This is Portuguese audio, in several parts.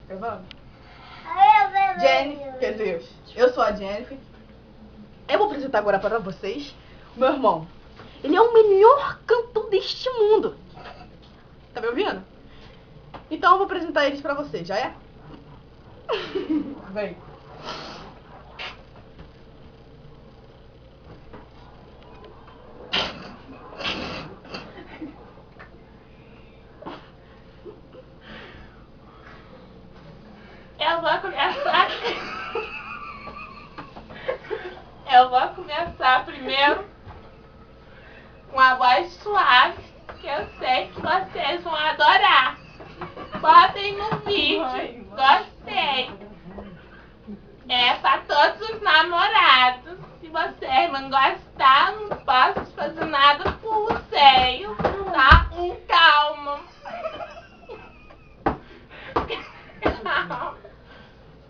Gravando? Jennifer, quer dizer, eu sou a Jennifer. Eu vou apresentar agora para vocês o meu irmão. Ele é o melhor cantor deste mundo. Tá me ouvindo? Então eu vou apresentar eles pra vocês, já é? Vem. Eu vou começar primeiro com a voz suave, que eu sei que vocês vão adorar. Botem no vídeo, gostei. É pra todos os namorados. Se vocês não gostar, não posso fazer nada por vocês, tá? Calma.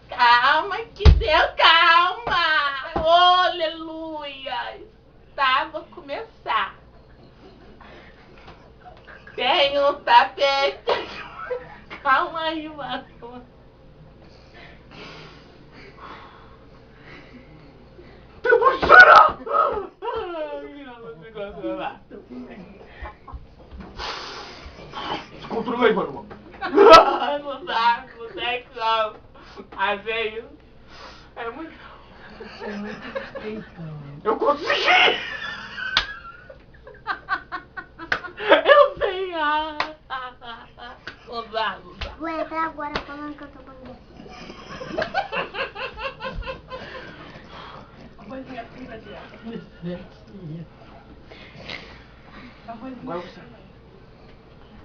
Calma, que deu calma. Oh, aleluia. Tá, vou começar. Tem um tapete. Calma aí, mano. Eu vou chorar! Se controla aí, mano. Não dá como. Às vezes é muito. Eu consegui! Eu sei. Não dá. Vou entrar agora falando que eu tô banguela. Agora você.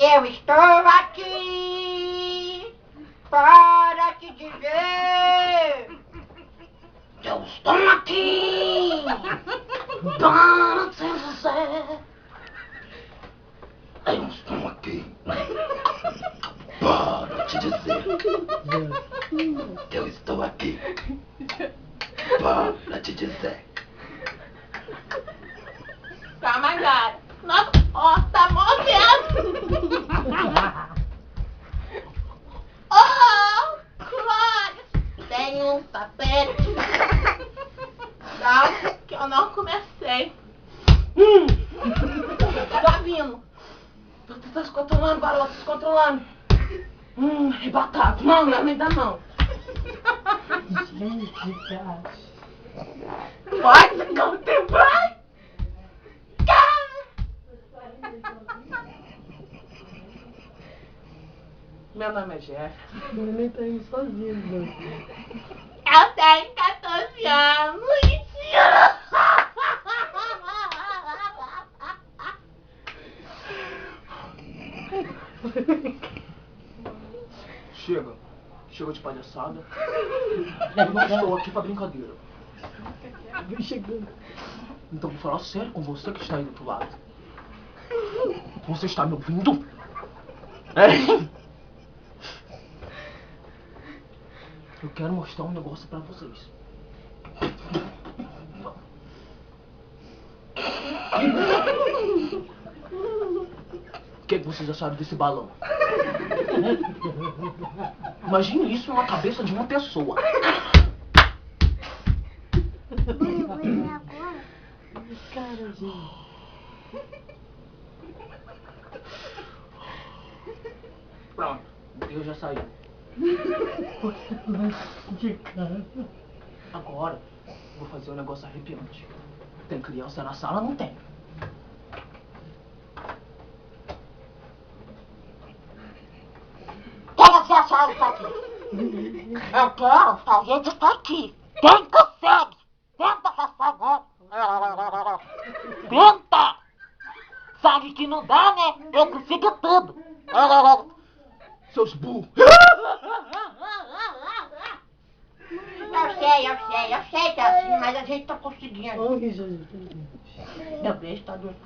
Eu estou aqui para te dizer. Eu estou aqui para te dizer. Eu estou aqui para te dizer. Eu estou aqui para te dizer. Calma agora. Nossa, ó, tá movendo. Oh, Clóris, tem um tapete. Calma, que eu não comecei. Tá vindo. Você tá se controlando, garoto, se controlando. Arrebatado. Não, ainda não. Gente, cara. Pode contemplar. Meu nome é Jeff. Ele nem tá indo sozinho, mano. Eu tenho 14 anos. Mentira! Chega de palhaçada. Eu não estou aqui pra brincadeira. Vem chegando. Então vou falar sério com você que está aí do outro lado. Você está me ouvindo? Eu quero mostrar um negócio pra vocês. O que vocês acharam desse balão? Imagine isso na cabeça de uma pessoa. Vou entrar agora. Cara, gente. Pronto, eu já saí. De cara. Agora, vou fazer um negócio arrepiante. Tem criança na sala? Não tem. O que você achou disso aqui? Eu quero saber disso aqui. Quem consegue? Tenta passar agora. Tenta! Sabe que não dá, né? Eu consigo tudo. Seus burros! Eu sei que é assim, mas a gente tá conseguindo. Oi, Jesus. Meu beijo tá doendo.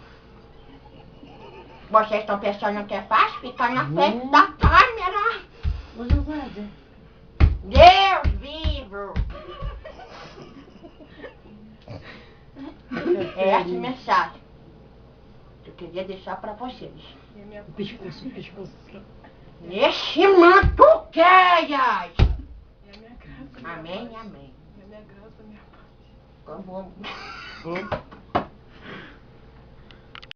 Vocês estão pensando que é fácil ficar na frente da câmera? Mas não vai, né? Deus vivo! É essa mensagem que eu queria deixar pra vocês. O pescoço. Nesse manto cheias. E a minha graça, minha Amém, paz. amém. E a minha graça, minha paz. Vamos.